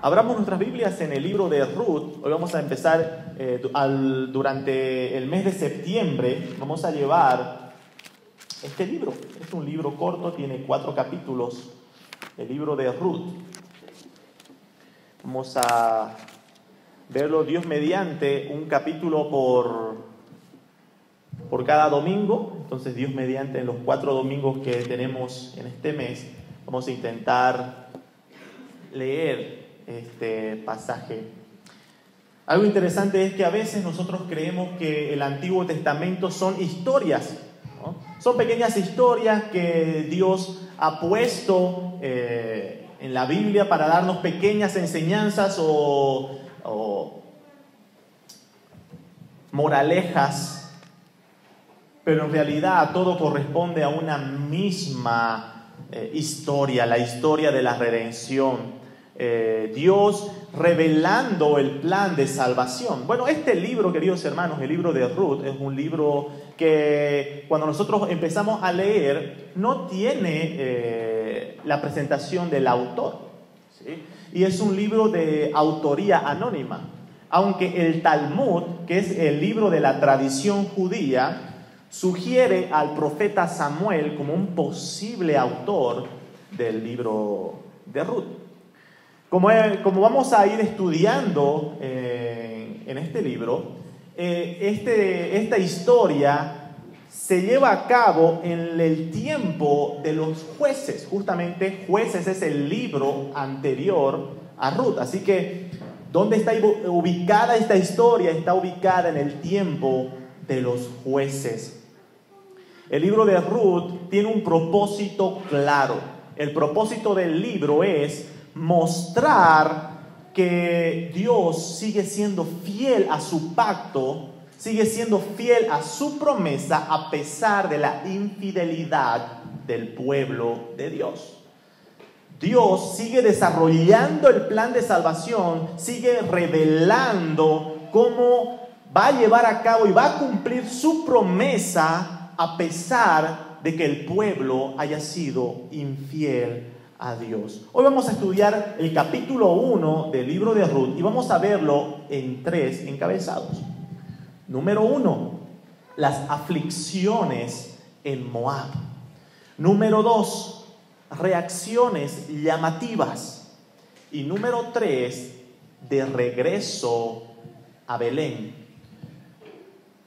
Abramos nuestras Biblias en el libro de Ruth. Hoy vamos a empezar durante el mes de septiembre. Vamos a llevar este libro. Es un libro corto, tiene 4 capítulos. El libro de Ruth. Vamos a verlo Dios mediante, un capítulo por cada domingo. Entonces Dios mediante, en los 4 domingos que tenemos en este mes, vamos a intentar leer este pasaje. Algo interesante es que a veces nosotros creemos que el Antiguo Testamento son historias, ¿no? Son pequeñas historias que Dios ha puesto en la Biblia para darnos pequeñas enseñanzas o moralejas, pero en realidad todo corresponde a una misma historia, la historia de la redención. Dios revelando el plan de salvación. Bueno, este libro, queridos hermanos, el libro de Ruth, es un libro que cuando nosotros empezamos a leer no tiene la presentación del autor, ¿sí? Y es un libro de autoría anónima, aunque el Talmud, que es el libro de la tradición judía, sugiere al profeta Samuel como un posible autor del libro de Ruth. Como vamos a ir estudiando en este libro, esta historia se lleva a cabo en el tiempo de los jueces. Justamente Jueces es el libro anterior a Ruth. Así que, ¿dónde está ubicada esta historia? Está ubicada en el tiempo de los jueces. El libro de Ruth tiene un propósito claro. El propósito del libro es mostrar que Dios sigue siendo fiel a su pacto, sigue siendo fiel a su promesa a pesar de la infidelidad del pueblo de Dios. Dios sigue desarrollando el plan de salvación, sigue revelando cómo va a llevar a cabo y va a cumplir su promesa a pesar de que el pueblo haya sido infiel a Dios. Hoy vamos a estudiar el capítulo 1 del libro de Ruth y vamos a verlo en 3 encabezados. Número 1, las aflicciones en Moab. Número 2, reacciones llamativas. Y número 3, de regreso a Belén.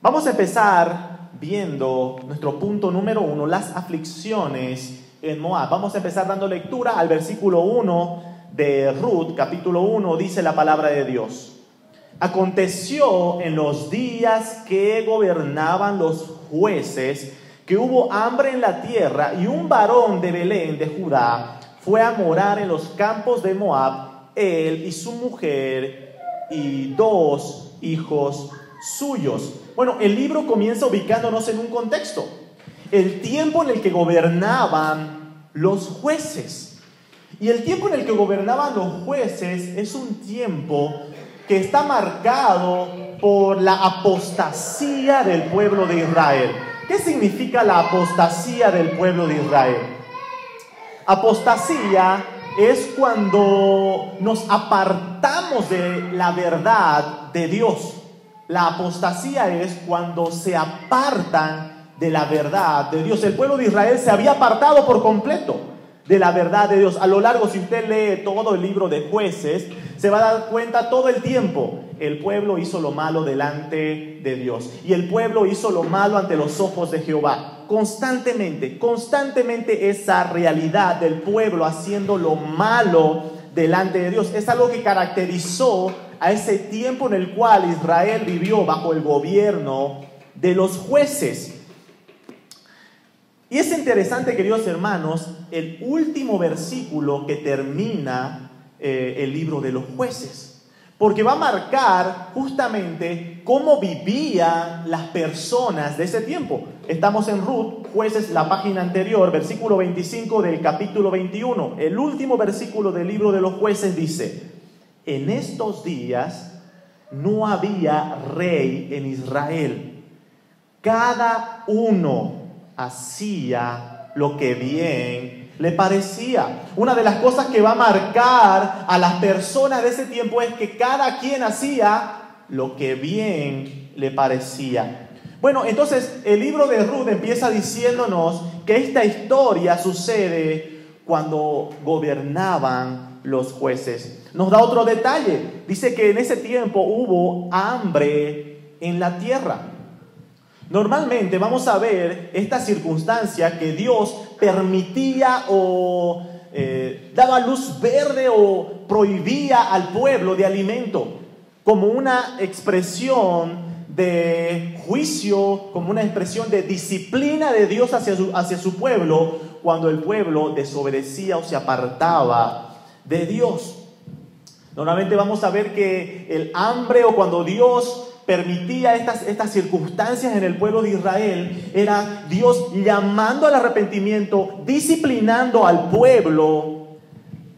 Vamos a empezar viendo nuestro punto número 1, las aflicciones en Moab. Vamos a empezar dando lectura al versículo 1 de Ruth, capítulo 1, dice la palabra de Dios. Aconteció en los días que gobernaban los jueces que hubo hambre en la tierra, y un varón de Belén de Judá fue a morar en los campos de Moab, él y su mujer y 2 hijos suyos. Bueno, el libro comienza ubicándonos en un contexto. El tiempo en el que gobernaban los jueces. Y el tiempo en el que gobernaban los jueces es un tiempo que está marcado por la apostasía del pueblo de Israel. ¿Qué significa la apostasía del pueblo de Israel? Apostasía es cuando nos apartamos de la verdad de Dios. La apostasía es cuando se apartan de la verdad de Dios. El pueblo de Israel se había apartado por completo de la verdad de Dios. A lo largo, si usted lee todo el libro de Jueces, se va a dar cuenta todo el tiempo. El pueblo hizo lo malo delante de Dios. Y el pueblo hizo lo malo ante los ojos de Jehová. Constantemente esa realidad del pueblo haciendo lo malo delante de Dios. Es algo que caracterizó a ese tiempo en el cual Israel vivió bajo el gobierno de los jueces. Y es interesante, queridos hermanos, el último versículo que termina el libro de los jueces, porque va a marcar justamente cómo vivían las personas de ese tiempo. Estamos en Ruth, Jueces, la página anterior, versículo 25 del capítulo 21. El último versículo del libro de los jueces dice: en estos días no había rey en Israel, cada uno hacía lo que bien le parecía. Una de las cosas que va a marcar a las personas de ese tiempo es que cada quien hacía lo que bien le parecía. Bueno, entonces el libro de Ruth empieza diciéndonos que esta historia sucede cuando gobernaban los jueces. Nos da otro detalle. Dice que en ese tiempo hubo hambre en la tierra. Normalmente vamos a ver esta circunstancia que Dios permitía o daba luz verde o prohibía al pueblo de alimento, como una expresión de juicio, como una expresión de disciplina de Dios hacia su pueblo, cuando el pueblo desobedecía o se apartaba de Dios. Normalmente vamos a ver que el hambre, o cuando Dios permitía estas circunstancias en el pueblo de Israel, era Dios llamando al arrepentimiento, disciplinando al pueblo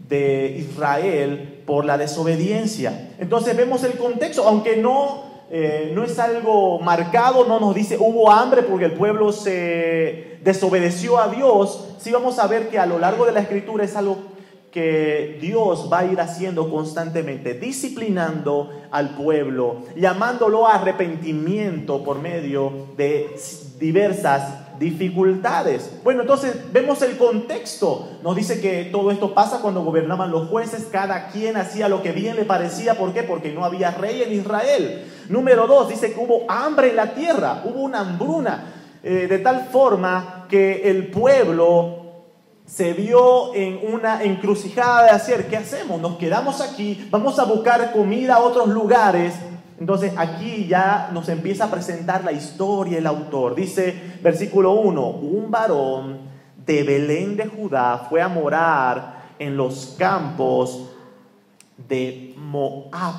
de Israel por la desobediencia. Entonces vemos el contexto, aunque no es algo marcado, no nos dice hubo hambre porque el pueblo se desobedeció a Dios. Sí vamos a ver que a lo largo de la Escritura es algo que Dios va a ir haciendo constantemente, disciplinando al pueblo, llamándolo a arrepentimiento por medio de diversas dificultades. Bueno, entonces vemos el contexto. Nos dice que todo esto pasa cuando gobernaban los jueces, cada quien hacía lo que bien le parecía. ¿Por qué? Porque no había rey en Israel. Número 2, dice que hubo hambre en la tierra, hubo una hambruna, de tal forma que el pueblo se vio en una encrucijada de hacer, ¿qué hacemos? Nos quedamos aquí, vamos a buscar comida a otros lugares. Entonces aquí ya nos empieza a presentar la historia el autor. Dice, versículo 1, un varón de Belén de Judá fue a morar en los campos de Moab,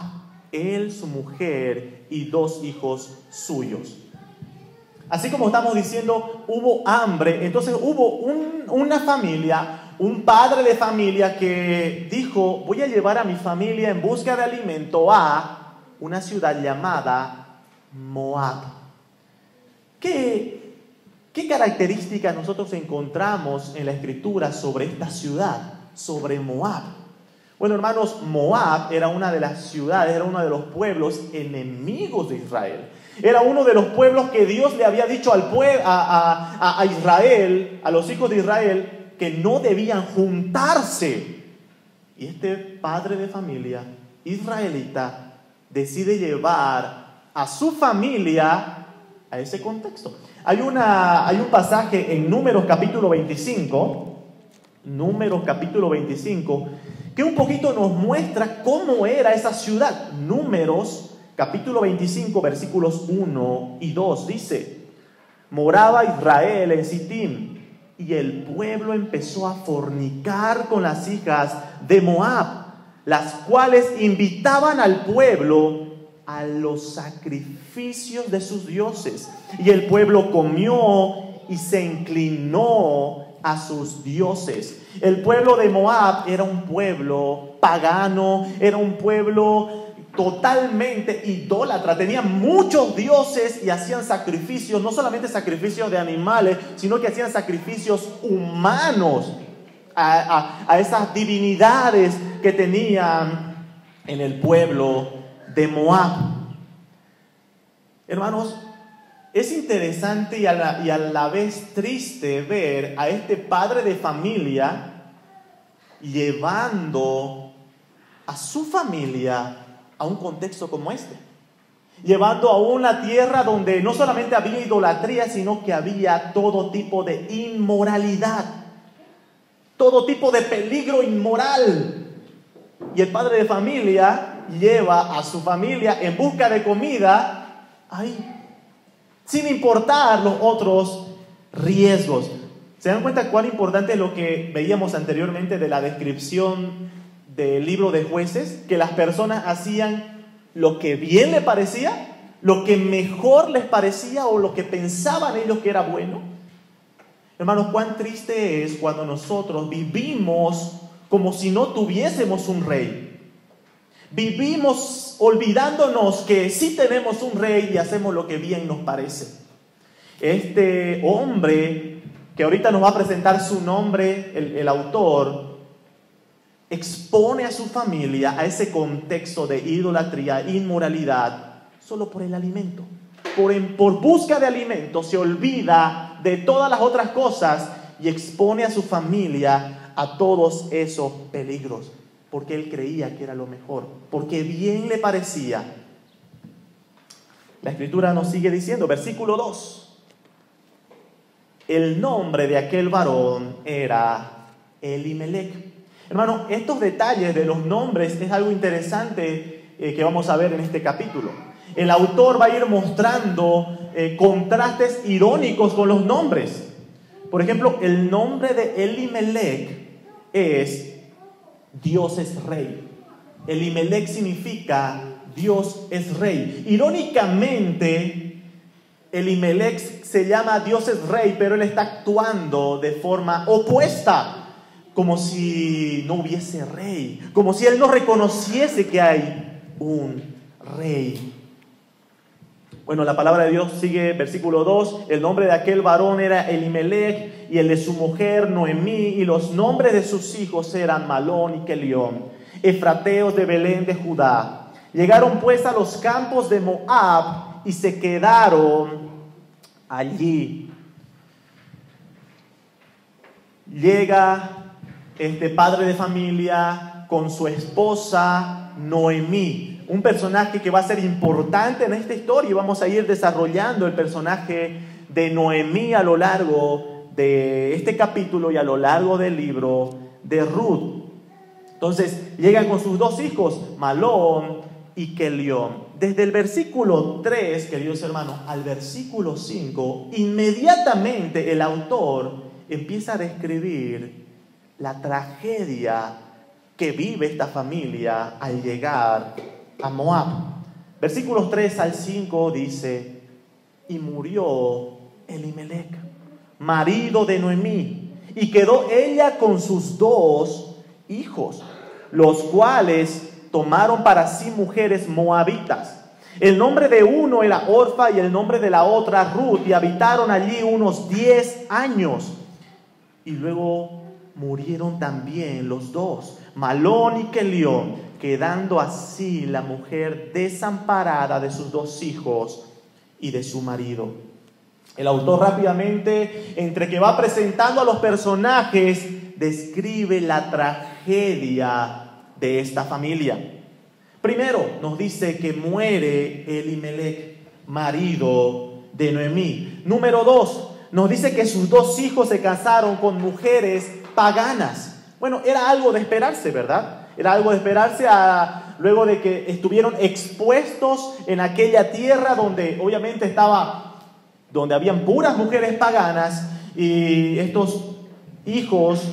él, su mujer y 2 hijos suyos. Así como estamos diciendo, hubo hambre, entonces hubo una familia, un padre de familia que dijo, voy a llevar a mi familia en busca de alimento a una ciudad llamada Moab. ¿Qué características nosotros encontramos en la Escritura sobre esta ciudad, sobre Moab? Bueno, hermanos, Moab era una de las ciudades, era uno de los pueblos enemigos de Israel. Era uno de los pueblos que Dios le había dicho al pueblo, a Israel, a los hijos de Israel, que no debían juntarse. Y este padre de familia israelita decide llevar a su familia a ese contexto. Hay un pasaje en Números capítulo 25, que un poquito nos muestra cómo era esa ciudad. Números capítulo 25, versículos 1 y 2, dice, moraba Israel en Sittim, y el pueblo empezó a fornicar con las hijas de Moab, las cuales invitaban al pueblo a los sacrificios de sus dioses. Y el pueblo comió y se inclinó a sus dioses. El pueblo de Moab era un pueblo pagano, era un pueblo totalmente idólatra, tenían muchos dioses y hacían sacrificios, no solamente sacrificios de animales, sino que hacían sacrificios humanos a esas divinidades que tenían en el pueblo de Moab. Hermanos, es interesante y a la vez triste ver a este padre de familia llevando a su familia a un contexto como este, llevando a una tierra donde no solamente había idolatría, sino que había todo tipo de inmoralidad, todo tipo de peligro inmoral. Y el padre de familia lleva a su familia en busca de comida ahí, sin importar los otros riesgos. ¿Se dan cuenta cuán importante es lo que veíamos anteriormente de la descripción del libro de Jueces? Que las personas hacían lo que bien les parecía, lo que mejor les parecía o lo que pensaban ellos que era bueno. Hermanos, cuán triste es cuando nosotros vivimos como si no tuviésemos un rey. Vivimos olvidándonos que sí tenemos un rey y hacemos lo que bien nos parece. Este hombre que ahorita nos va a presentar su nombre, el autor, expone a su familia a ese contexto de idolatría, inmoralidad, solo por el alimento. Por busca de alimento se olvida de todas las otras cosas y expone a su familia a todos esos peligros, porque él creía que era lo mejor, porque bien le parecía. La Escritura nos sigue diciendo, versículo 2, el nombre de aquel varón era Elimelec. Hermano, estos detalles de los nombres es algo interesante que vamos a ver en este capítulo. El autor va a ir mostrando contrastes irónicos con los nombres. Por ejemplo, el nombre de Elimelec es Dios es rey. Elimelec significa Dios es rey. Irónicamente, Elimelec se llama Dios es rey, pero él está actuando de forma opuesta, como si no hubiese rey, como si él no reconociese que hay un rey. Bueno, la palabra de Dios sigue, versículo 2, el nombre de aquel varón era Elimelec y el de su mujer Noemí, y los nombres de sus hijos eran Malón y Kelión, efrateos de Belén de Judá. Llegaron pues a los campos de Moab y se quedaron allí. Llega este padre de familia con su esposa Noemí, un personaje que va a ser importante en esta historia, y vamos a ir desarrollando el personaje de Noemí a lo largo de este capítulo y a lo largo del libro de Ruth. Entonces llegan con sus dos hijos, Malón y Kelión. Desde el versículo 3, queridos hermanos, al versículo 5, inmediatamente el autor empieza a describir la tragedia que vive esta familia al llegar a Moab. Versículos 3 al 5 dice, y murió Elimelec, marido de Noemí, y quedó ella con sus dos hijos, los cuales tomaron para sí mujeres moabitas. El nombre de uno era Orfa y el nombre de la otra Ruth, y habitaron allí unos 10 años. Y luego murieron también los dos, Malón y Kelión, quedando así la mujer desamparada de sus dos hijos y de su marido. El autor rápidamente, entre que va presentando a los personajes, describe la tragedia de esta familia. Primero nos dice que muere Elimelec, marido de Noemí. Número 2, nos dice que sus dos hijos se casaron con mujeres paganas. Bueno, era algo de esperarse, ¿verdad? Era algo de esperarse luego de que estuvieron expuestos en aquella tierra donde obviamente donde habían puras mujeres paganas, y estos hijos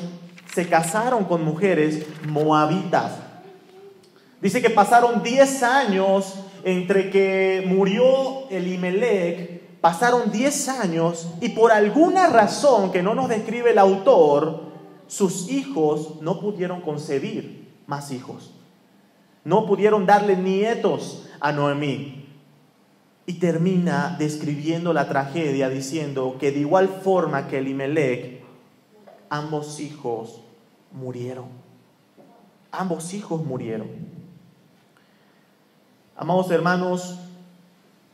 se casaron con mujeres moabitas. Dice que pasaron 10 años entre que murió Elimelec, pasaron 10 años, y por alguna razón que no nos describe el autor, sus hijos no pudieron concebir más hijos. No pudieron darle nietos a Noemí. Y termina describiendo la tragedia diciendo que de igual forma que Elimelec, ambos hijos murieron. Ambos hijos murieron. Amados hermanos,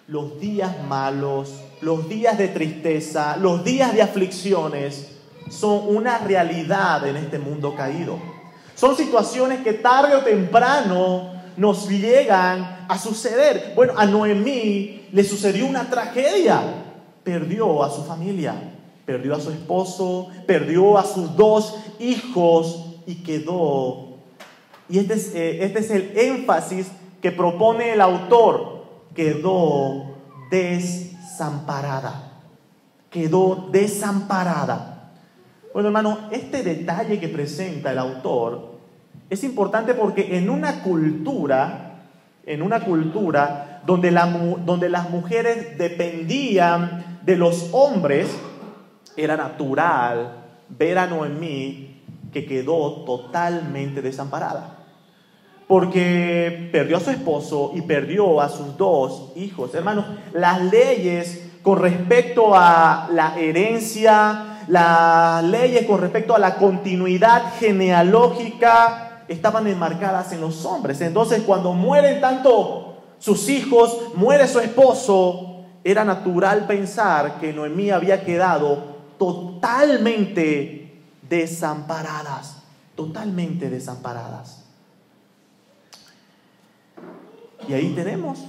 los días malos, los días de tristeza, los días de aflicciones son una realidad en este mundo caído. Son situaciones que tarde o temprano nos llegan a suceder. Bueno, a Noemí le sucedió una tragedia. Perdió a su familia, perdió a su esposo, perdió a sus dos hijos y quedó. Y este es el énfasis que propone el autor. Quedó desamparada. Quedó desamparada. Bueno, hermano, este detalle que presenta el autor es importante porque en una cultura donde las mujeres dependían de los hombres, era natural ver a Noemí que quedó totalmente desamparada. Porque perdió a su esposo y perdió a sus dos hijos. Hermanos, las leyes con respecto a la herencia, las leyes con respecto a la continuidad genealógica estaban enmarcadas en los hombres. Entonces, cuando mueren tanto sus hijos, muere su esposo, era natural pensar que Noemí había quedado totalmente desamparadas, totalmente desamparadas. Y ahí tenemos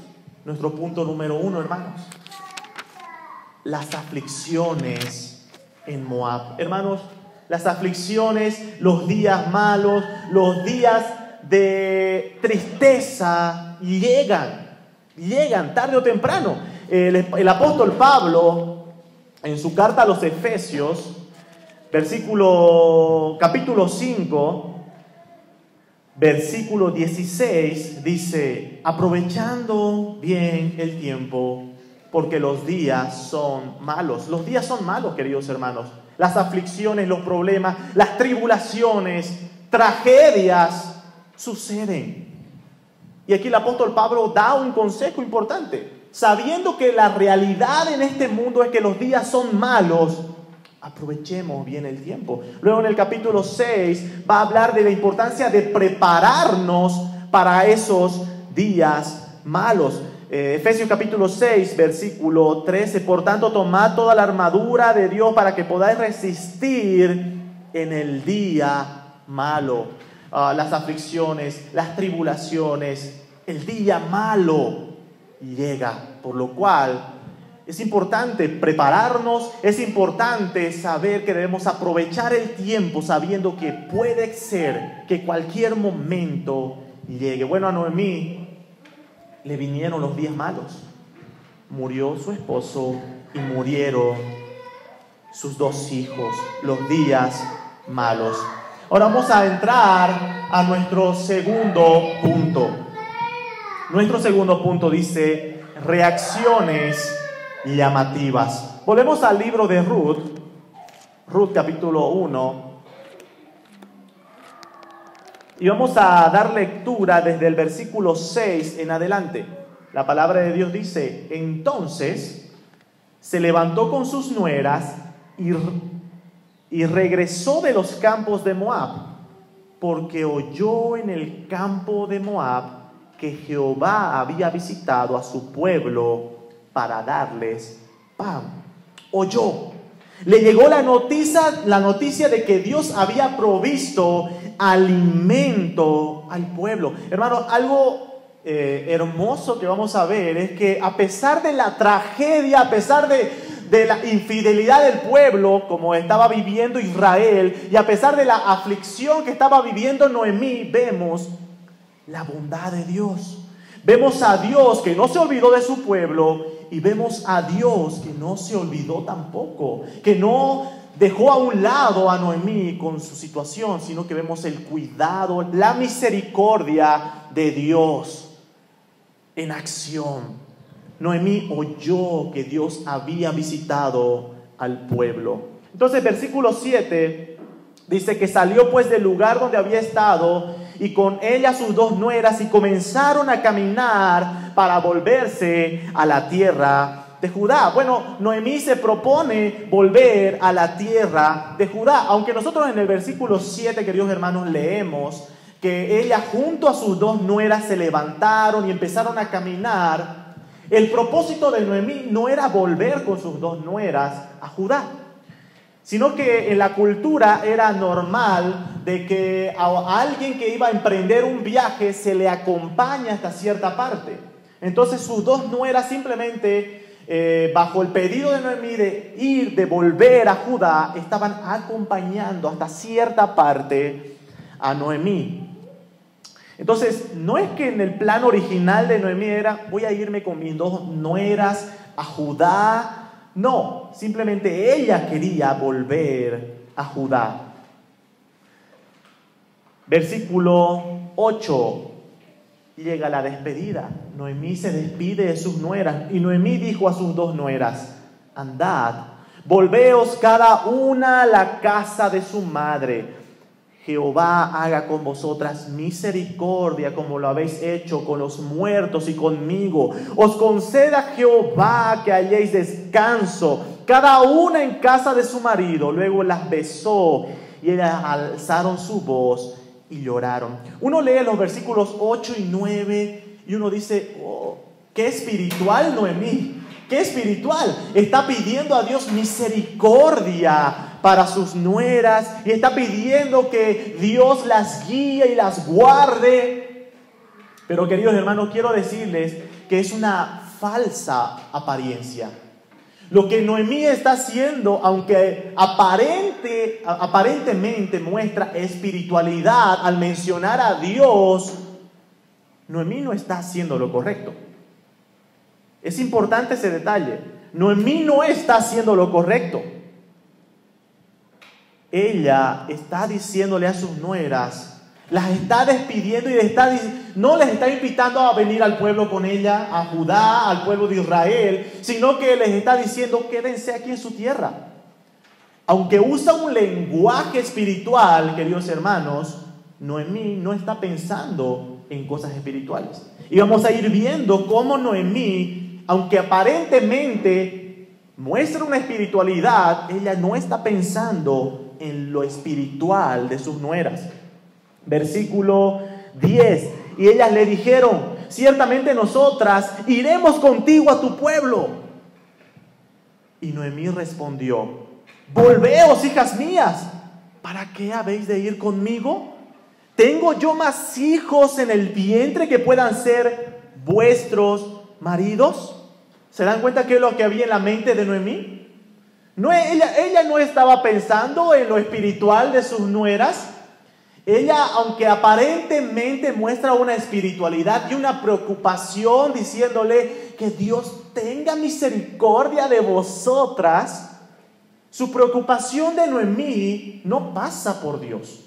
nuestro punto número 1, hermanos. Las aflicciones en Moab. Hermanos, las aflicciones, los días malos, los días de tristeza llegan tarde o temprano. El apóstol Pablo, en su carta a los Efesios, capítulo 5, versículo 16, dice: aprovechando bien el tiempo, porque los días son malos. Los días son malos, queridos hermanos. Las aflicciones, los problemas, las tribulaciones, tragedias suceden. Y aquí el apóstol Pablo da un consejo importante. Sabiendo que la realidad en este mundo es que los días son malos, aprovechemos bien el tiempo. Luego en el capítulo 6 va a hablar de la importancia de prepararnos para esos días malos. Efesios capítulo 6, versículo 13. Por tanto, tomad toda la armadura de Dios para que podáis resistir en el día malo. Las aflicciones, las tribulaciones, el día malo llega. Por lo cual es importante prepararnos, es importante saber que debemos aprovechar el tiempo sabiendo que puede ser que cualquier momento llegue. Bueno, a Noemí le vinieron los días malos. Murió su esposo y murieron sus 2 hijos, los días malos. Ahora vamos a entrar a nuestro segundo punto. Nuestro segundo punto dice: reacciones llamativas. Volvemos al libro de Ruth, capítulo 1, y vamos a dar lectura desde el versículo 6 en adelante. La palabra de Dios dice: entonces se levantó con sus nueras y regresó de los campos de Moab, porque oyó en el campo de Moab que Jehová había visitado a su pueblo para darles pan. Oyó. Le llegó la noticia de que Dios había provisto alimento al pueblo. Hermanos, algo hermoso que vamos a ver es que a pesar de la tragedia, a pesar de la infidelidad del pueblo, como estaba viviendo Israel, y a pesar de la aflicción que estaba viviendo Noemí, vemos la bondad de Dios. Vemos a Dios que no se olvidó de su pueblo, y vemos a Dios que no se olvidó tampoco, que no dejó a un lado a Noemí con su situación, sino que vemos el cuidado, la misericordia de Dios en acción. Noemí oyó que Dios había visitado al pueblo. Entonces, versículo 7 dice que salió pues del lugar donde había estado, y con ella sus 2 nueras, y comenzaron a caminar para volverse a la tierra de Judá. Bueno, Noemí se propone volver a la tierra de Judá, aunque nosotros en el versículo 7, queridos hermanos, leemos que ella junto a sus 2 nueras se levantaron y empezaron a caminar. El propósito de Noemí no era volver con sus 2 nueras a Judá, sino que en la cultura era normal de que a alguien que iba a emprender un viaje se le acompaña hasta cierta parte. Entonces sus 2 nueras simplemente, bajo el pedido de Noemí de volver a Judá, estaban acompañando hasta cierta parte a Noemí. Entonces, no es que en el plan original de Noemí era: voy a irme con mis 2 nueras a Judá. No, simplemente ella quería volver a Judá. Versículo 8, llega la despedida. Noemí se despide de sus nueras, y Noemí dijo a sus 2 nueras: andad, volveos cada una a la casa de su madre. Jehová haga con vosotras misericordia como lo habéis hecho con los muertos y conmigo. Os conceda Jehová que halléis descanso cada una en casa de su marido. Luego las besó y ellas alzaron su voz y lloraron. Uno lee los versículos 8 y 9 y uno dice, oh, qué espiritual Noemí, qué espiritual. Está pidiendo a Dios misericordia para sus nueras y está pidiendo que Dios las guíe y las guarde. Pero queridos hermanos, quiero decirles que es una falsa apariencia. Lo que Noemí está haciendo, aunque aparentemente muestra espiritualidad al mencionar a Dios, Noemí no está haciendo lo correcto. Es importante ese detalle. Noemí no está haciendo lo correcto. Ella está diciéndole a sus nueras, las está despidiendo y no les está invitando a venir al pueblo con ella, a Judá, al pueblo de Israel, sino que les está diciendo, quédense aquí en su tierra. Aunque usa un lenguaje espiritual, queridos hermanos, Noemí no está pensando en cosas espirituales. Y vamos a ir viendo cómo Noemí, aunque aparentemente muestra una espiritualidad, ella no está pensando en lo espiritual de sus nueras. Versículo 10. Y ellas le dijeron, ciertamente nosotras iremos contigo a tu pueblo. Y Noemí respondió, volveos, hijas mías, ¿para qué habéis de ir conmigo? ¿Tengo yo más hijos en el vientre que puedan ser vuestros maridos? ¿Se dan cuenta qué es lo que había en la mente de Noemí? Ella no estaba pensando en lo espiritual de sus nueras. Ella, aunque aparentemente muestra una espiritualidad y una preocupación diciéndole que Dios tenga misericordia de vosotras, su preocupación de Noemí no pasa por Dios,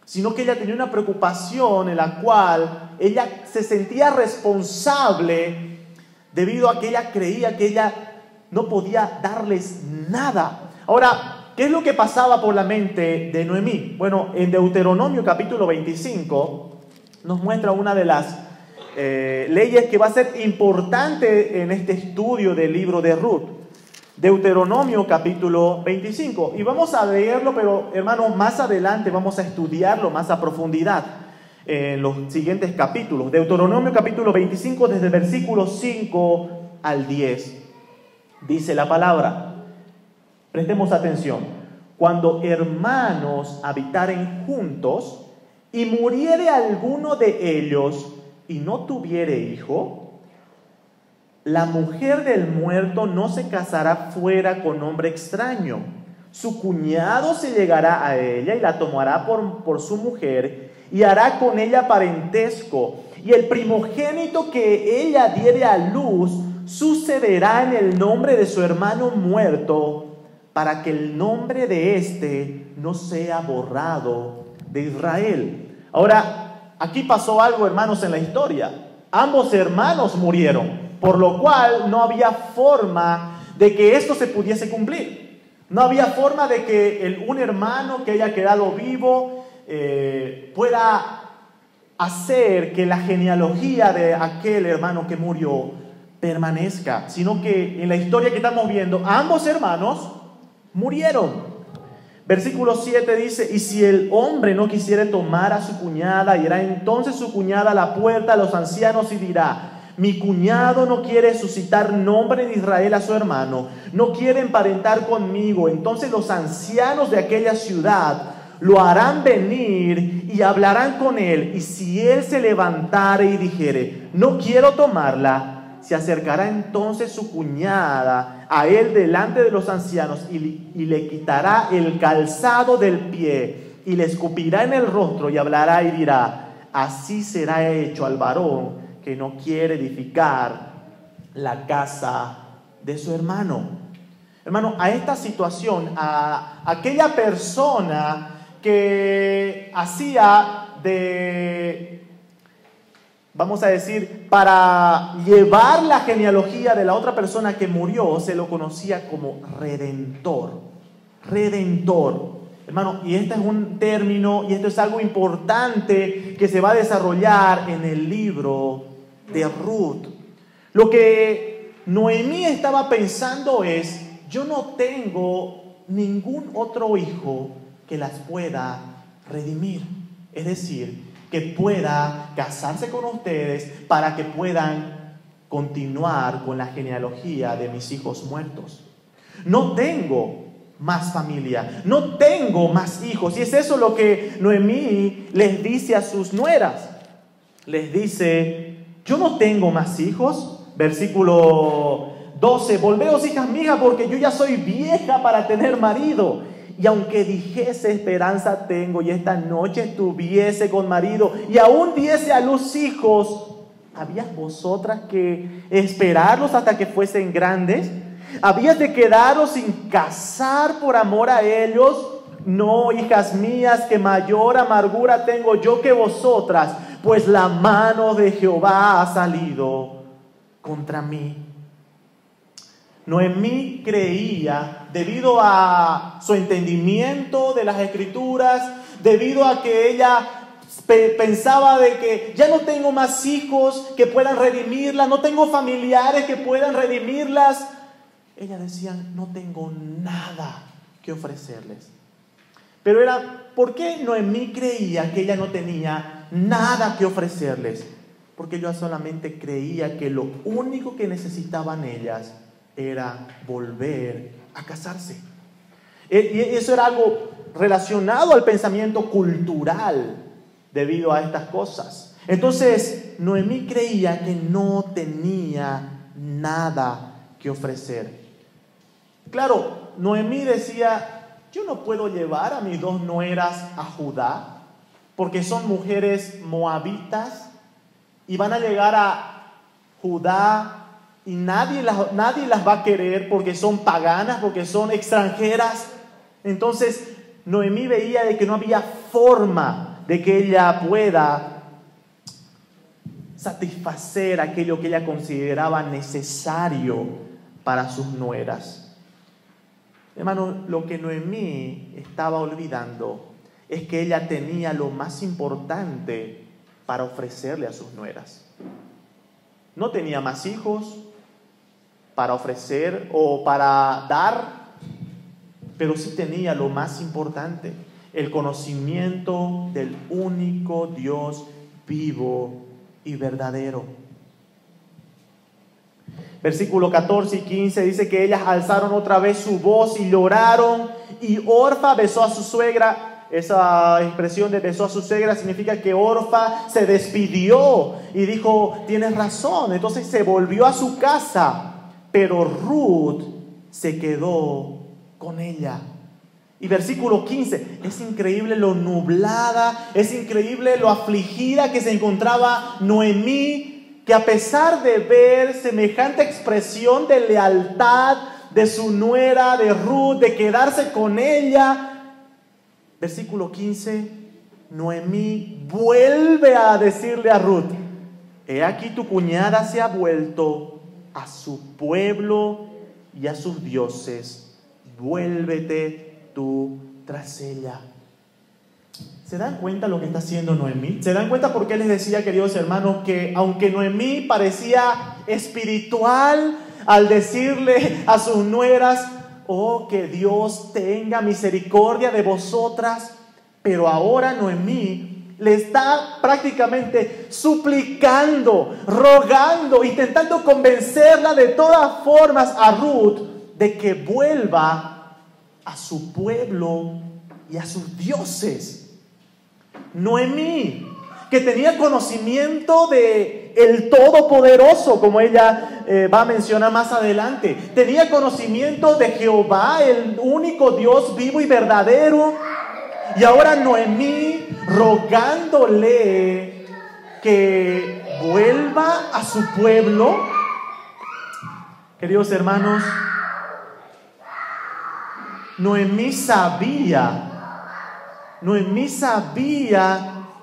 sino que ella tenía una preocupación en la cual ella se sentía responsable debido a que ella creía que ella no podía darles nada. Ahora, ¿qué es lo que pasaba por la mente de Noemí? Bueno, en Deuteronomio capítulo 25 nos muestra una de las leyes que va a ser importante en este estudio del libro de Ruth. Deuteronomio capítulo 25. Y vamos a leerlo, pero hermanos, más adelante vamos a estudiarlo más a profundidad en los siguientes capítulos. Deuteronomio capítulo 25, desde el versículo 5 al 10. Dice la palabra, prestemos atención. Cuando hermanos habitaren juntos y muriere alguno de ellos y no tuviere hijo, la mujer del muerto no se casará fuera con hombre extraño. Su cuñado se llegará a ella y la tomará por su mujer y hará con ella parentesco. Y el primogénito que ella diere a luz sucederá en el nombre de su hermano muerto, para que el nombre de éste no sea borrado de Israel. Ahora, aquí pasó algo, hermanos, en la historia. Ambos hermanos murieron, por lo cual no había forma de que esto se pudiese cumplir. No había forma de que un hermano que haya quedado vivo pueda hacer que la genealogía de aquel hermano que murió permanezca, sino que en la historia que estamos viendo, ambos hermanos murieron. Versículo 7 dice, y si el hombre no quisiere tomar a su cuñada, irá entonces su cuñada a la puerta a los ancianos y dirá, mi cuñado no quiere suscitar nombre de Israel a su hermano, no quiere emparentar conmigo. Entonces los ancianos de aquella ciudad lo harán venir y hablarán con él, y si él se levantare y dijere, no quiero tomarla, se acercará entonces su cuñada a él delante de los ancianos y le quitará el calzado del pie y le escupirá en el rostro y hablará y dirá, así será hecho al varón que no quiere edificar la casa de su hermano. Hermano, a esta situación, a aquella persona que hacía vamos a decir, para llevar la genealogía de la otra persona que murió, se lo conocía como redentor. Redentor. Hermano, y este es un término, y esto es algo importante que se va a desarrollar en el libro de Ruth. Lo que Noemí estaba pensando es, yo no tengo ningún otro hijo que las pueda redimir. Es decir, que pueda casarse con ustedes para que puedan continuar con la genealogía de mis hijos muertos. No tengo más familia, no tengo más hijos. Y es eso lo que Noemí les dice a sus nueras. Les dice, yo no tengo más hijos. Versículo 12, volveos, hijas mías, porque yo ya soy vieja para tener marido. Y aunque dijese esperanza tengo, y esta noche estuviese con marido, y aún diese a luz hijos, ¿habías vosotras que esperarlos hasta que fuesen grandes? ¿Habías de quedaros sin casar por amor a ellos? No, hijas mías, que mayor amargura tengo yo que vosotras, pues la mano de Jehová ha salido contra mí. Noemí creía, debido a su entendimiento de las Escrituras, debido a que ella pensaba de que ya no tengo más hijos que puedan redimirlas, no tengo familiares que puedan redimirlas. Ella decía, no tengo nada que ofrecerles. Pero ¿por qué Noemí creía que ella no tenía nada que ofrecerles? Porque ella solamente creía que lo único que necesitaban ellas era volver a casarse. Y eso era algo relacionado al pensamiento cultural debido a estas cosas. Entonces, Noemí creía que no tenía nada que ofrecer. Claro, Noemí decía, yo no puedo llevar a mis dos nueras a Judá, porque son mujeres moabitas, y van a llegar a Judá y nadie las va a querer porque son paganas, porque son extranjeras. Entonces Noemí veía de que no había forma de que ella pueda satisfacer aquello que ella consideraba necesario para sus nueras. Hermano, lo que Noemí estaba olvidando es que ella tenía lo más importante para ofrecerle a sus nueras. No tenía más hijos para ofrecer o para dar, pero sí tenía lo más importante, el conocimiento del único Dios vivo y verdadero. Versículo 14 y 15 dice que ellas alzaron otra vez su voz y lloraron, y Orfa besó a su suegra. Esa expresión de besó a su suegra significa que Orfa se despidió y dijo, tienes razón. Entonces se volvió a su casa, pero Ruth se quedó con ella. Y versículo 15, es increíble lo nublada, es increíble lo afligida que se encontraba Noemí, que a pesar de ver semejante expresión de lealtad de su nuera, de Ruth, de quedarse con ella, versículo 15, Noemí vuelve a decirle a Ruth, he aquí tu cuñada se ha vuelto a su pueblo y a sus dioses, vuélvete tú tras ella. ¿Se dan cuenta lo que está haciendo Noemí? ¿Se dan cuenta por qué les decía, queridos hermanos, que aunque Noemí parecía espiritual al decirle a sus nueras, oh, que Dios tenga misericordia de vosotras, pero ahora Noemí le está prácticamente suplicando, rogando, intentando convencerla de todas formas a Ruth de que vuelva a su pueblo y a sus dioses. Noemí, que tenía conocimiento de el Todopoderoso, como ella va a mencionar más adelante, tenía conocimiento de Jehová, el único Dios vivo y verdadero, y ahora Noemí rogándole que vuelva a su pueblo. Queridos hermanos, Noemí sabía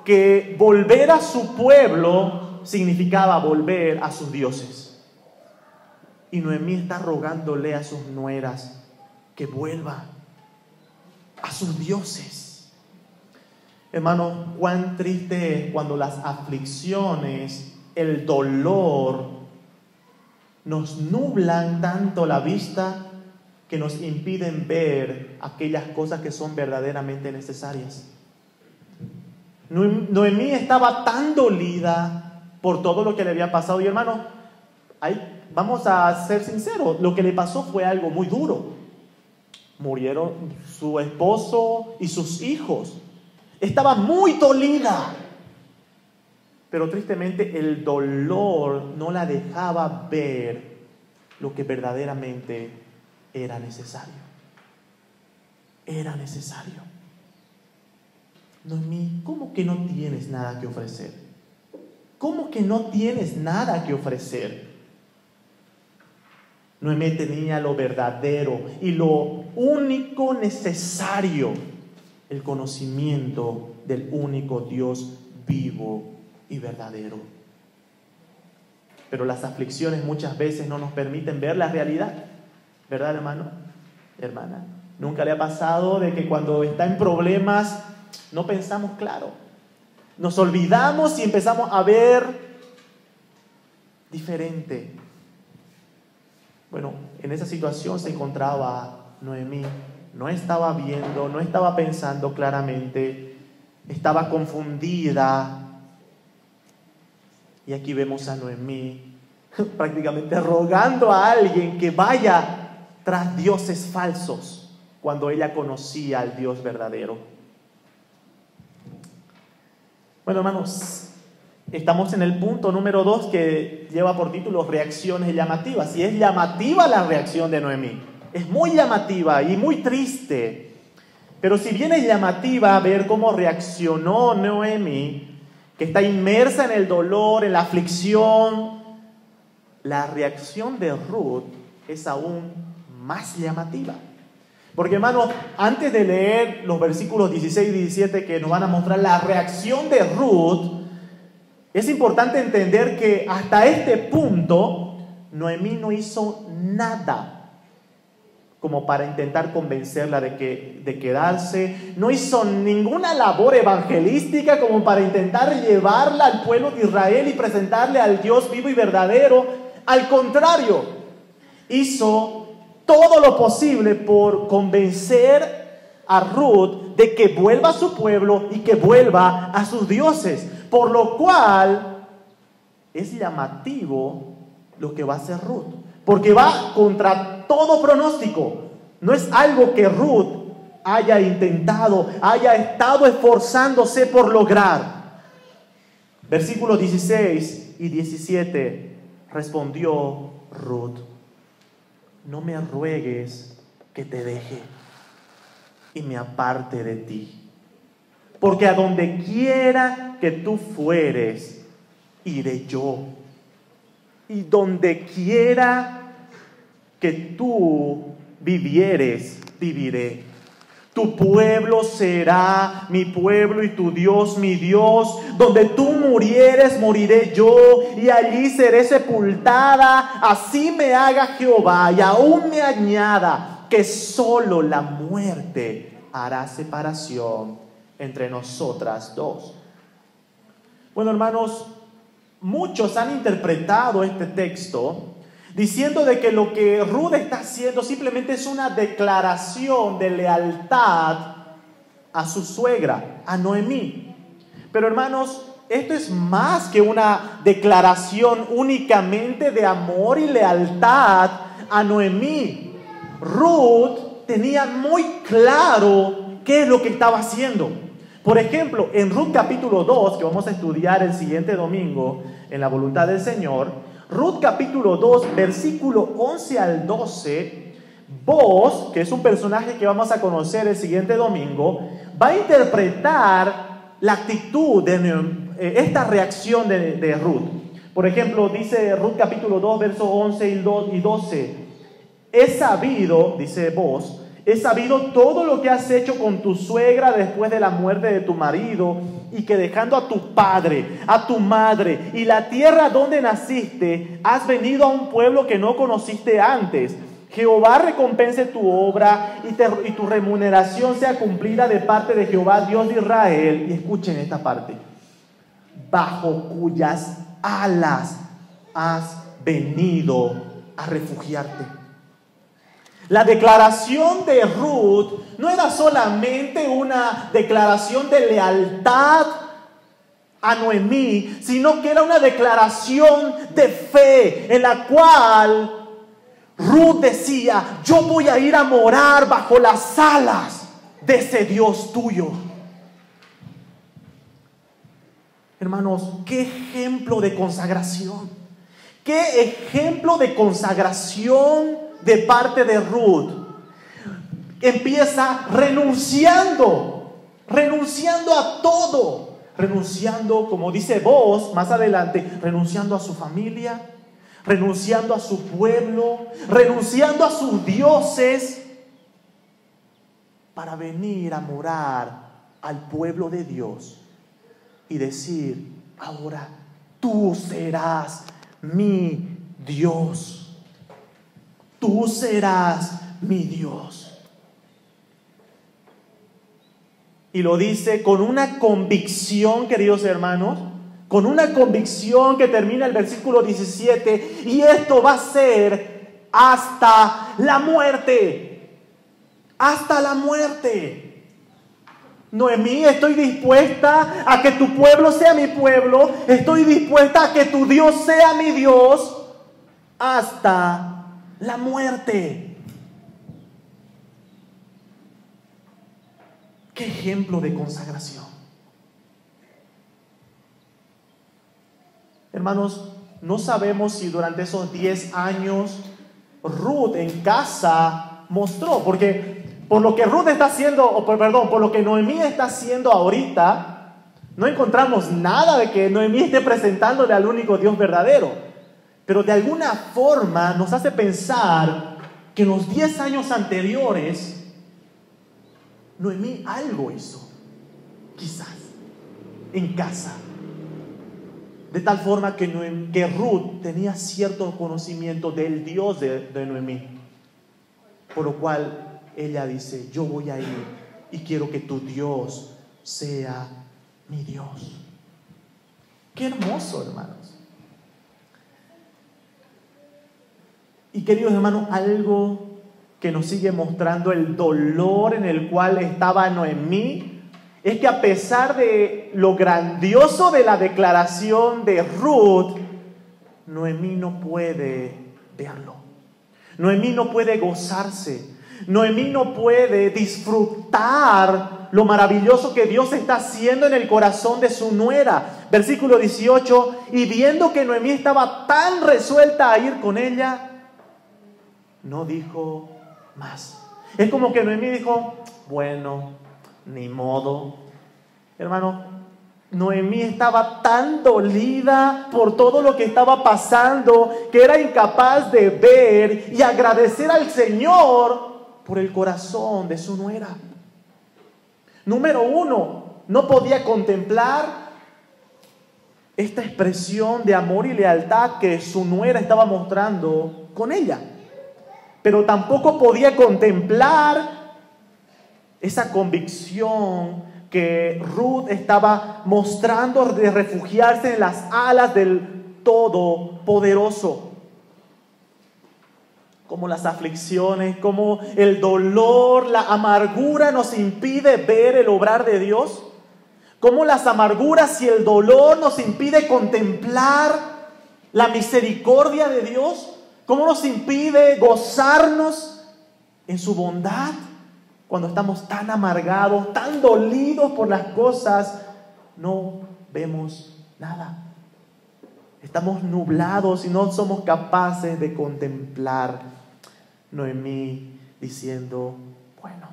que volver a su pueblo significaba volver a sus dioses. Y Noemí está rogándole a sus nueras que vuelva a sus dioses. Hermano, cuán triste es cuando las aflicciones, el dolor nos nublan tanto la vista que nos impiden ver aquellas cosas que son verdaderamente necesarias. Noemí estaba tan dolida por todo lo que le había pasado. Y hermano, vamos a ser sinceros, lo que le pasó fue algo muy duro. Murieron su esposo y sus hijos. Estaba muy dolida. Pero tristemente el dolor no la dejaba ver lo que verdaderamente era necesario. Era necesario. Noemí, ¿cómo que no tienes nada que ofrecer? ¿Cómo que no tienes nada que ofrecer? Noemí tenía lo verdadero y lo único necesario, el conocimiento del único Dios vivo y verdadero. Pero las aflicciones muchas veces no nos permiten ver la realidad, ¿verdad, hermano? Hermana, ¿nunca le ha pasado de que cuando está en problemas no pensamos claro? Nos olvidamos y empezamos a ver diferente. Bueno, en esa situación se encontraba Noemí. No estaba viendo, no estaba pensando claramente, estaba confundida. Y aquí vemos a Noemí prácticamente rogando a alguien que vaya tras dioses falsos cuando ella conocía al Dios verdadero. Bueno, hermanos, estamos en el punto número 2 que lleva por título reacciones llamativas. Y es llamativa la reacción de Noemí. Es muy llamativa y muy triste. Pero si bien es llamativa ver cómo reaccionó Noemí, que está inmersa en el dolor, en la aflicción, la reacción de Ruth es aún más llamativa. Porque, hermanos, antes de leer los versículos 16 y 17 que nos van a mostrar la reacción de Ruth, es importante entender que hasta este punto Noemí no hizo nada como para intentar convencerla de quedarse. No hizo ninguna labor evangelística como para intentar llevarla al pueblo de Israel y presentarle al Dios vivo y verdadero. Al contrario, hizo todo lo posible por convencer a Ruth de que vuelva a su pueblo y que vuelva a sus dioses. Por lo cual es llamativo lo que va a hacer Ruth, porque va contra todo pronóstico. No es algo que Ruth haya intentado, haya estado esforzándose por lograr. Versículos 16 y 17, respondió Ruth: no me ruegues que te deje y me aparte de ti, porque a donde quiera que tú fueres, iré yo, y donde quiera que tú vivieres, viviré. Tu pueblo será mi pueblo y tu Dios mi Dios. Donde tú murieres, moriré yo, y allí seré sepultada. Así me haga Jehová, y aún me añada que solo la muerte hará separación entre nosotras dos. Bueno, hermanos, muchos han interpretado este texto diciendo de que lo que Ruth está haciendo simplemente es una declaración de lealtad a su suegra, a Noemí. Pero, hermanos, esto es más que una declaración únicamente de amor y lealtad a Noemí. Ruth tenía muy claro qué es lo que estaba haciendo. Por ejemplo, en Ruth capítulo 2, que vamos a estudiar el siguiente domingo en la voluntad del Señor, Ruth capítulo 2, versículo 11 al 12, Boaz, que es un personaje que vamos a conocer el siguiente domingo, va a interpretar la actitud de esta reacción de Ruth. Por ejemplo, dice Ruth capítulo 2, versos 11 y 12, he sabido, dice Boaz, he sabido todo lo que has hecho con tu suegra después de la muerte de tu marido, y que dejando a tu padre, a tu madre y la tierra donde naciste, has venido a un pueblo que no conociste antes. Jehová recompense tu obra y tu remuneración sea cumplida de parte de Jehová, Dios de Israel. Y escuchen esta parte: bajo cuyas alas has venido a refugiarte. La declaración de Ruth no era solamente una declaración de lealtad a Noemí, sino que era una declaración de fe en la cual Ruth decía: yo voy a ir a morar bajo las alas de ese Dios tuyo. Hermanos, qué ejemplo de consagración, qué ejemplo de consagración de parte de Ruth. Empieza renunciando a todo, renunciando, como dice Boaz más adelante, renunciando a su familia, renunciando a su pueblo, renunciando a sus dioses, para venir a morar al pueblo de Dios y decir: ahora tú serás mi Dios. Tú serás mi Dios. Y lo dice con una convicción, queridos hermanos, con una convicción que termina el versículo 17, y esto va a ser hasta la muerte. Hasta la muerte. Noemí, estoy dispuesta a que tu pueblo sea mi pueblo, estoy dispuesta a que tu Dios sea mi Dios, hasta la muerte. Qué ejemplo de consagración. Hermanos, no sabemos si durante esos 10 años Ruth en casa mostró, porque por lo que Ruth está haciendo, por lo que Noemí está haciendo ahorita, no encontramos nada de que Noemí esté presentándole al único Dios verdadero. Pero de alguna forma nos hace pensar que en los 10 años anteriores Noemí algo hizo, quizás, en casa. De tal forma que Ruth tenía cierto conocimiento del Dios de Noemí. Por lo cual ella dice: yo voy a ir y quiero que tu Dios sea mi Dios. Qué hermoso, hermanos. Y queridos hermanos, algo que nos sigue mostrando el dolor en el cual estaba Noemí es que a pesar de lo grandioso de la declaración de Ruth, Noemí no puede verlo. Noemí no puede gozarse. Noemí no puede disfrutar lo maravilloso que Dios está haciendo en el corazón de su nuera. Versículo 18: y viendo que Noemí estaba tan resuelta a ir con ella, no dijo más. Es como que Noemí dijo: bueno, ni modo. Hermano, Noemí estaba tan dolida por todo lo que estaba pasando que era incapaz de ver y agradecer al Señor por el corazón de su nuera. Número 1, no podía contemplar esta expresión de amor y lealtad que su nuera estaba mostrando con ella. Pero tampoco podía contemplar esa convicción que Ruth estaba mostrando de refugiarse en las alas del Todopoderoso. Como las aflicciones, como el dolor, la amargura nos impide ver el obrar de Dios. Como las amarguras y el dolor nos impide contemplar la misericordia de Dios. ¿Cómo nos impide gozarnos en su bondad cuando estamos tan amargados, tan dolidos por las cosas? No vemos nada. Estamos nublados y no somos capaces de contemplar. Noemí diciendo: bueno,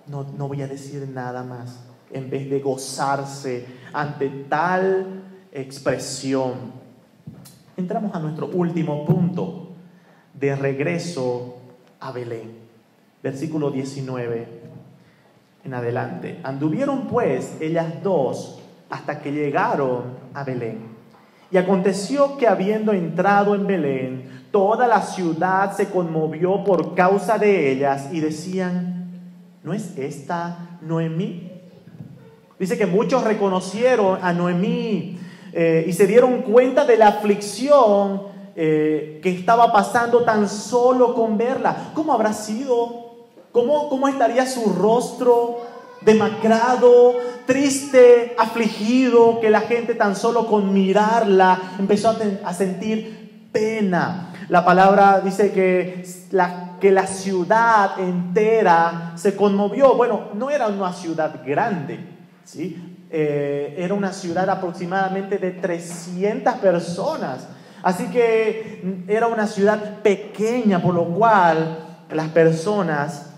no voy a decir nada más, en vez de gozarse ante tal expresión. Entramos a nuestro último punto. De regreso a Belén. Versículo 19 en adelante. Anduvieron pues ellas dos hasta que llegaron a Belén. Y aconteció que habiendo entrado en Belén, toda la ciudad se conmovió por causa de ellas y decían: ¿no es esta Noemí? Dice que muchos reconocieron a Noemí y se dieron cuenta de la aflicción que estaba pasando tan solo con verla. ¿Cómo habrá sido? ¿Cómo estaría su rostro demacrado, triste, afligido, que la gente tan solo con mirarla empezó a sentir pena? La palabra dice que la ciudad entera se conmovió. Bueno, no era una ciudad grande, ¿sí? Era una ciudad aproximadamente de 300 personas. Así que era una ciudad pequeña, por lo cual las personas,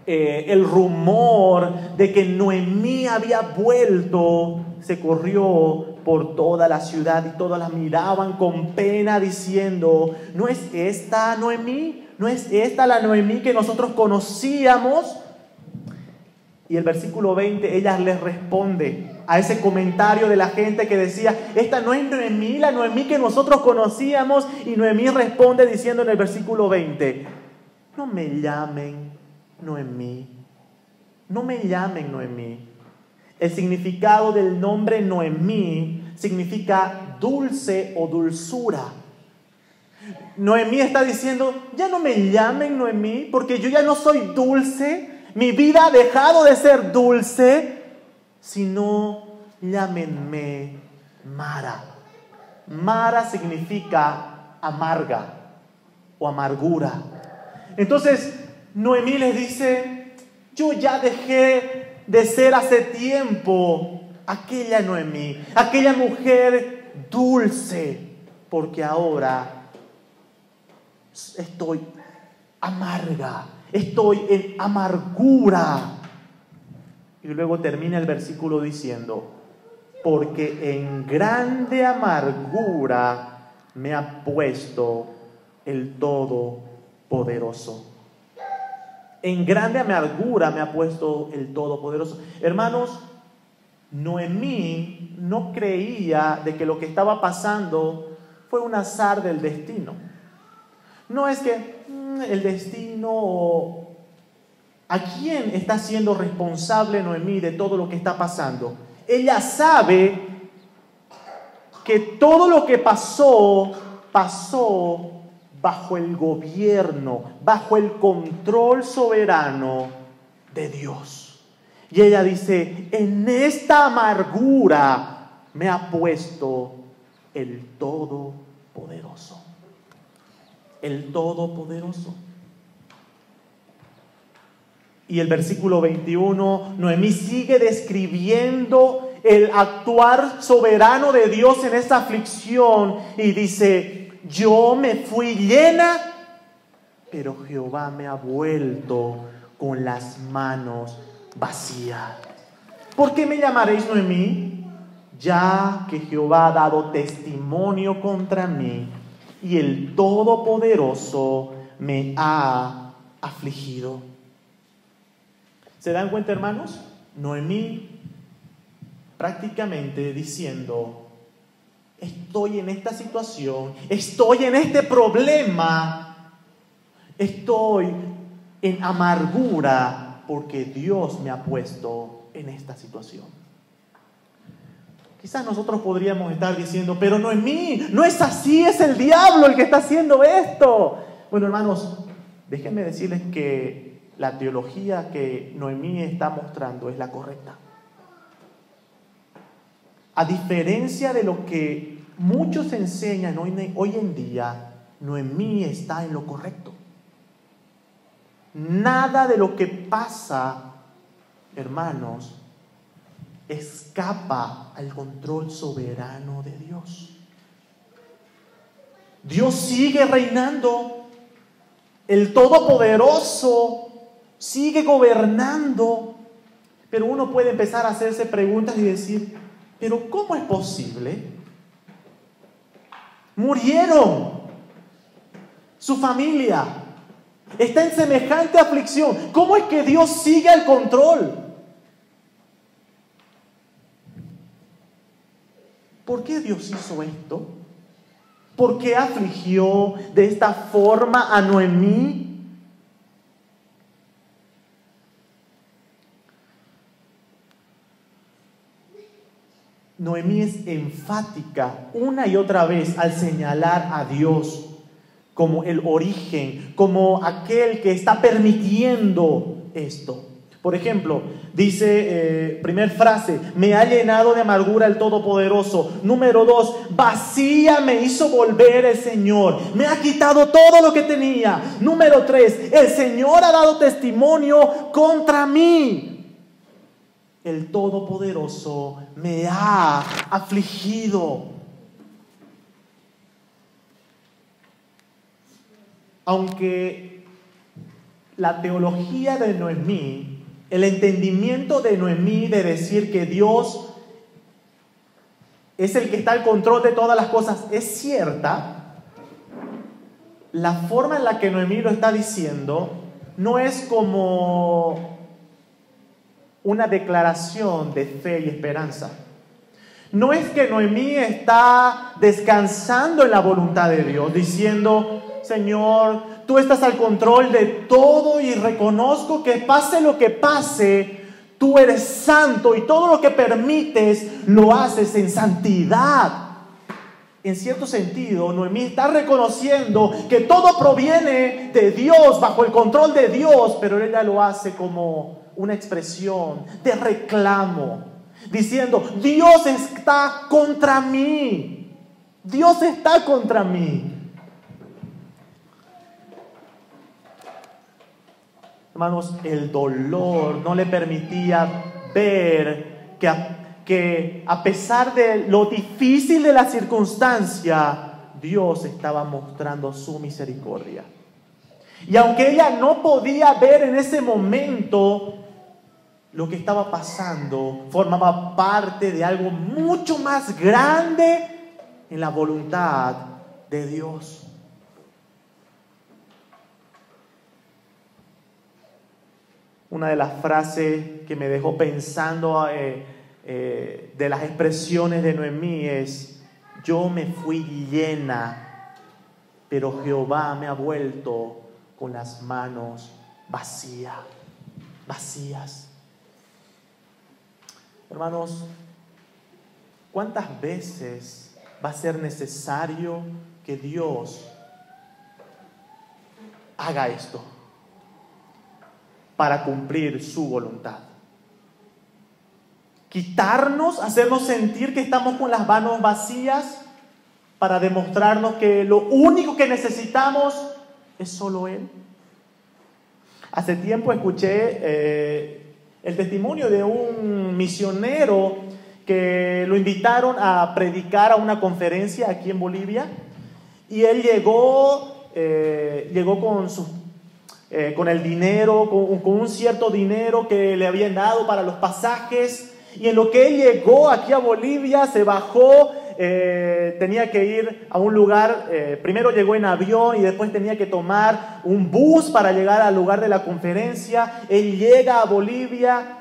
el rumor de que Noemí había vuelto se corrió por toda la ciudad y todos la miraban con pena diciendo: ¿no es esta Noemí? ¿No es esta la Noemí que nosotros conocíamos? Y el versículo 20, ella les responde a ese comentario de la gente que decía: esta no es Noemí, la Noemí que nosotros conocíamos. Y Noemí responde diciendo en el versículo 20: no me llamen Noemí, no me llamen Noemí. El significado del nombre Noemí significa dulce o dulzura. Noemí está diciendo: ya no me llamen Noemí, porque yo ya no soy dulce, mi vida ha dejado de ser dulce, sino llámenme Mara. Mara significa amarga o amargura. Entonces Noemí les dice: yo ya dejé de ser hace tiempo aquella Noemí, aquella mujer dulce, porque ahora estoy amarga, estoy en amargura. Y luego termina el versículo diciendo: porque en grande amargura me ha puesto el Todopoderoso. En grande amargura me ha puesto el Todopoderoso. Hermanos, Noemí no creía de que lo que estaba pasando fue un azar del destino. No es que el destino... ¿A quién está siendo responsable Noemí de todo lo que está pasando? Ella sabe que todo lo que pasó bajo el gobierno, bajo el control soberano de Dios. Y ella dice: en esta amargura me ha puesto el Todopoderoso. El Todopoderoso. Y el versículo 21, Noemí sigue describiendo el actuar soberano de Dios en esta aflicción y dice: yo me fui llena, pero Jehová me ha vuelto con las manos vacías. ¿Por qué me llamaréis Noemí? Ya que Jehová ha dado testimonio contra mí y el Todopoderoso me ha afligido. ¿Se dan cuenta, hermanos? Noemí prácticamente diciendo: estoy en esta situación, estoy en este problema, estoy en amargura porque Dios me ha puesto en esta situación. Quizás nosotros podríamos estar diciendo: pero Noemí, no es así, es el diablo el que está haciendo esto. Bueno, hermanos, déjenme decirles que la teología que Noemí está mostrando es la correcta. A diferencia de lo que muchos enseñan hoy en día, Noemí está en lo correcto. Nada de lo que pasa, hermanos, escapa al control soberano de Dios. Dios sigue reinando. El Todopoderoso sigue gobernando. Pero uno puede empezar a hacerse preguntas y decir: ¿pero cómo es posible? Murieron. Su familia está en semejante aflicción. ¿Cómo es que Dios sigue al control? ¿Por qué Dios hizo esto? ¿Por qué afligió de esta forma a Noemí? Noemí es enfática una y otra vez al señalar a Dios como el origen, como aquel que está permitiendo esto. Por ejemplo, dice, primer frase, me ha llenado de amargura el Todopoderoso. Número 2, vacía me hizo volver el Señor. Me ha quitado todo lo que tenía. Número 3, el Señor ha dado testimonio contra mí. El Todopoderoso me ha afligido. Aunque la teología de Noemí, el entendimiento de Noemí de decir que Dios es el que está al control de todas las cosas es cierta, la forma en la que Noemí lo está diciendo no es como una declaración de fe y esperanza. No es que Noemí está descansando en la voluntad de Dios, diciendo, Señor, tú estás al control de todo y reconozco que pase lo que pase, tú eres santo y todo lo que permites lo haces en santidad. En cierto sentido, Noemí está reconociendo que todo proviene de Dios, bajo el control de Dios, pero ella lo hace como una expresión de reclamo, diciendo, Dios está contra mí. Dios está contra mí. Hermanos, el dolor no le permitía ver que a pesar de lo difícil de la circunstancia, Dios estaba mostrando su misericordia. Y aunque ella no podía ver en ese momento lo que estaba pasando, formaba parte de algo mucho más grande en la voluntad de Dios. Una de las frases que me dejó pensando de las expresiones de Noemí es, yo me fui llena, pero Jehová me ha vuelto con las manos vacías. Hermanos, ¿cuántas veces va a ser necesario que Dios haga esto para cumplir su voluntad? Quitarnos, hacernos sentir que estamos con las manos vacías para demostrarnos que lo único que necesitamos es solo Él. Hace tiempo escuché el testimonio de un misionero que lo invitaron a predicar a una conferencia aquí en Bolivia, y él llegó con el dinero, con un cierto dinero que le habían dado para los pasajes, y en lo que él llegó aquí a Bolivia, se bajó, tenía que ir a un lugar, primero llegó en avión y después tenía que tomar un bus para llegar al lugar de la conferencia. Él llega a Bolivia,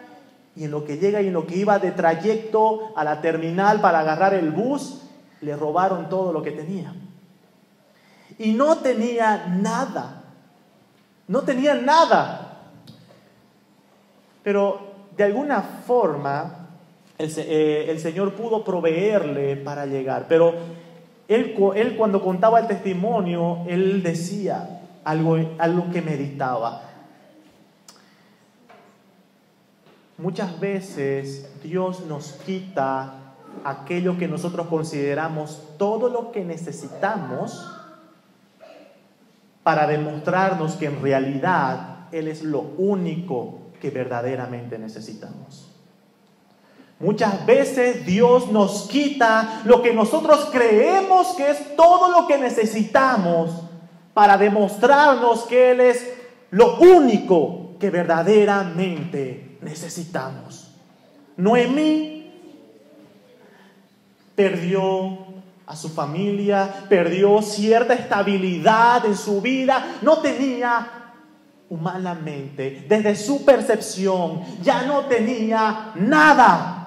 y en lo que llega y en lo que iba de trayecto a la terminal para agarrar el bus, le robaron todo lo que tenía. Y no tenía nada. No tenía nada. Pero de alguna forma el Señor pudo proveerle para llegar. Pero él cuando contaba el testimonio, él decía algo que meditaba. Muchas veces Dios nos quita aquello que nosotros consideramos todo lo que necesitamos para demostrarnos que en realidad Él es lo único que verdaderamente necesitamos. Muchas veces Dios nos quita lo que nosotros creemos que es todo lo que necesitamos para demostrarnos que Él es lo único que verdaderamente necesitamos. Noemí perdió a su familia, perdió cierta estabilidad en su vida, no tenía humanamente, desde su percepción, ya no tenía nada.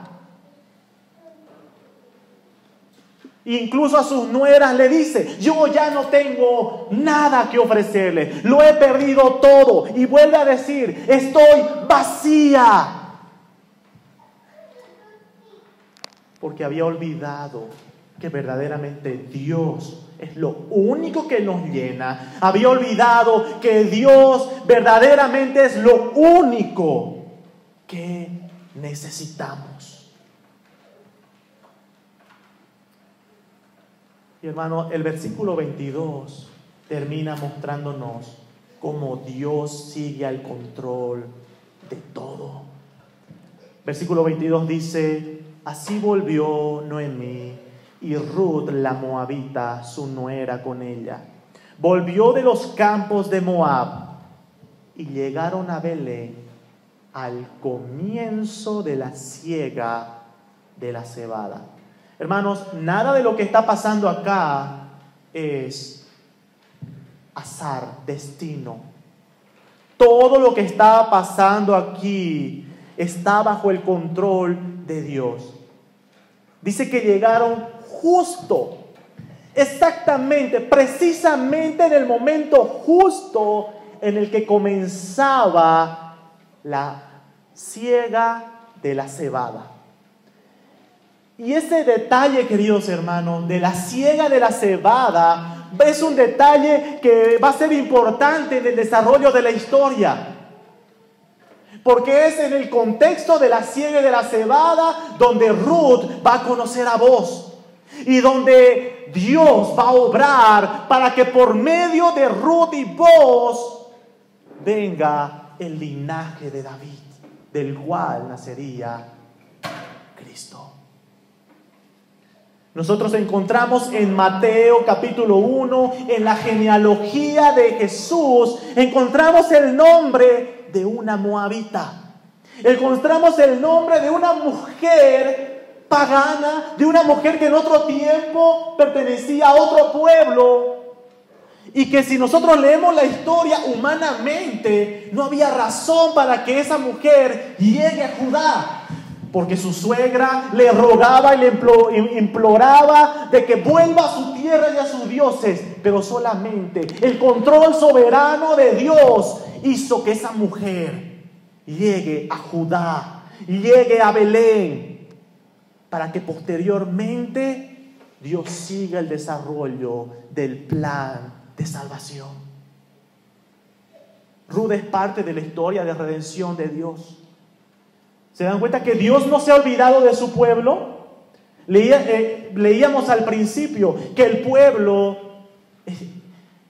Incluso a sus nueras le dice, yo ya no tengo nada que ofrecerle, lo he perdido todo. Y vuelve a decir, estoy vacía. porque había olvidado que verdaderamente Dios es lo único que nos llena. Había olvidado que Dios verdaderamente es lo único que necesitamos. Y hermano, el versículo 22 termina mostrándonos cómo Dios sigue al control de todo. Versículo 22 dice: así volvió Noemí y Ruth la moabita, su nuera, con ella. Volvió de los campos de Moab y llegaron a Belén al comienzo de la siega de la cebada. Hermanos, nada de lo que está pasando acá es azar, destino. Todo lo que está pasando aquí está bajo el control de Dios. Dice que llegaron justo, exactamente, precisamente en el momento justo en el que comenzaba la siega de la cebada. Y ese detalle, queridos hermanos, de la siega de la cebada, es un detalle que va a ser importante en el desarrollo de la historia. Porque es en el contexto de la siega de la cebada donde Ruth va a conocer a Boaz. Y donde Dios va a obrar para que por medio de Ruth y Boaz venga el linaje de David, del cual nacería Cristo. Nosotros encontramos en Mateo capítulo 1, en la genealogía de Jesús, encontramos el nombre de una moabita. Encontramos el nombre de una mujer pagana, de una mujer que en otro tiempo pertenecía a otro pueblo. Y que si nosotros leemos la historia humanamente, no había razón para que esa mujer llegue a Judá. Porque su suegra le rogaba y le imploraba de que vuelva a su tierra y a sus dioses. Pero solamente el control soberano de Dios hizo que esa mujer llegue a Judá, llegue a Belén, para que posteriormente Dios siga el desarrollo del plan de salvación. Ruth es parte de la historia de redención de Dios. ¿Se dan cuenta que Dios no se ha olvidado de su pueblo? Leíamos al principio que el pueblo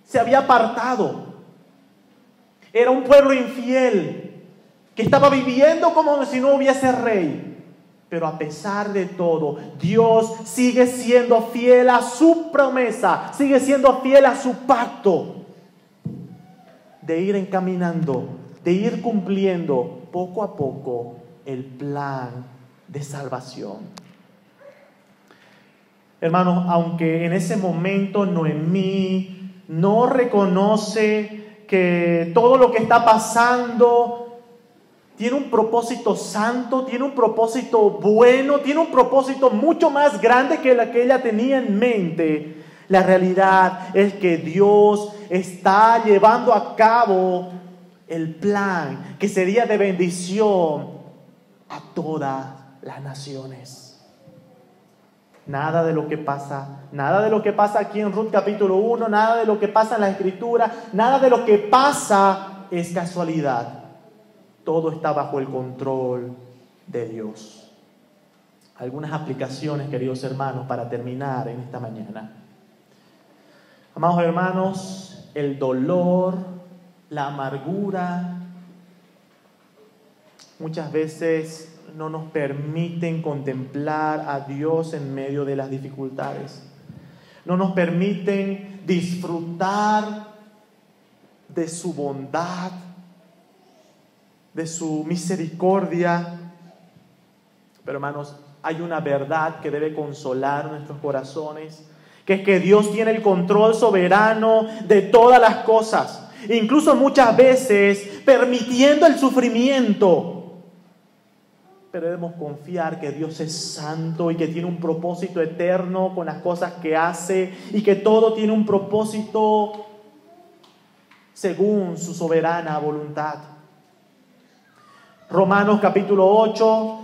se había apartado. Era un pueblo infiel que estaba viviendo como si no hubiese rey. Pero a pesar de todo, Dios sigue siendo fiel a su promesa, sigue siendo fiel a su pacto de ir encaminando, de ir cumpliendo poco a poco el plan de salvación. Hermanos, aunque en ese momento Noemí no reconoce que todo lo que está pasando tiene un propósito santo, tiene un propósito bueno, tiene un propósito mucho más grande que la que ella tenía en mente, la realidad es que Dios está llevando a cabo el plan que sería de bendición a todas las naciones. Nada de lo que pasa aquí en Ruth capítulo 1, nada de lo que pasa en la Escritura, nada de lo que pasa es casualidad. Todo está bajo el control de Dios. Algunas aplicaciones, queridos hermanos, para terminar en esta mañana. Amados hermanos, el dolor, la amargura, muchas veces no nos permiten contemplar a Dios en medio de las dificultades. No nos permiten disfrutar de su bondad, de su misericordia. Pero hermanos, hay una verdad que debe consolar nuestros corazones, que es que Dios tiene el control soberano de todas las cosas, incluso muchas veces permitiendo el sufrimiento. Pero debemos confiar que Dios es santo y que tiene un propósito eterno con las cosas que hace y que todo tiene un propósito según su soberana voluntad. Romanos capítulo 8,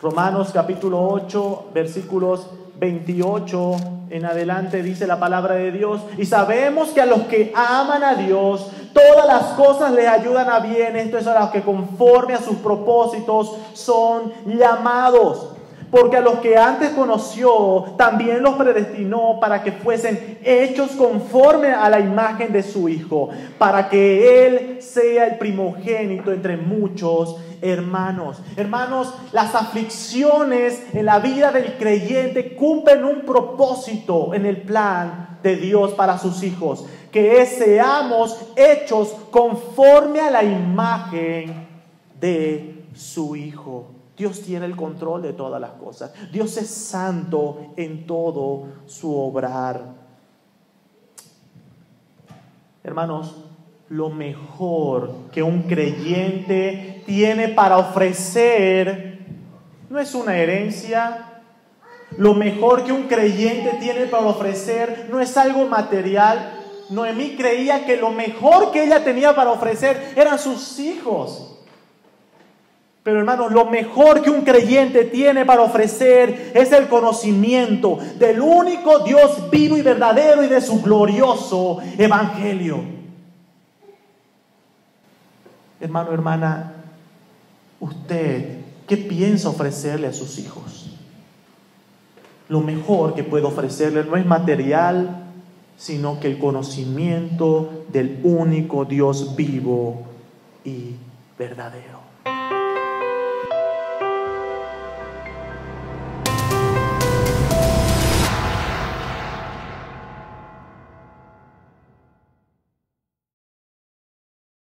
Romanos capítulo 8, versículos 28 en adelante dice la palabra de Dios: y sabemos que a los que aman a Dios, todas las cosas les ayudan a bien. Esto es a los que conforme a sus propósitos son llamados. Porque a los que antes conoció, también los predestinó para que fuesen hechos conforme a la imagen de su Hijo, para que Él sea el primogénito entre muchos hermanos. Hermanos, las aflicciones en la vida del creyente cumplen un propósito en el plan de Dios para sus hijos, que es seamos hechos conforme a la imagen de su Hijo. Dios tiene el control de todas las cosas. Dios es santo en todo su obrar. Hermanos, lo mejor que un creyente tiene para ofrecer no es una herencia. Lo mejor que un creyente tiene para ofrecer no es algo material. Noemí creía que lo mejor que ella tenía para ofrecer eran sus hijos. Pero hermanos, lo mejor que un creyente tiene para ofrecer es el conocimiento del único Dios vivo y verdadero y de su glorioso evangelio. Hermano, hermana, ¿usted qué piensa ofrecerle a sus hijos? Lo mejor que puede ofrecerle no es material, sino que el conocimiento del único Dios vivo y verdadero.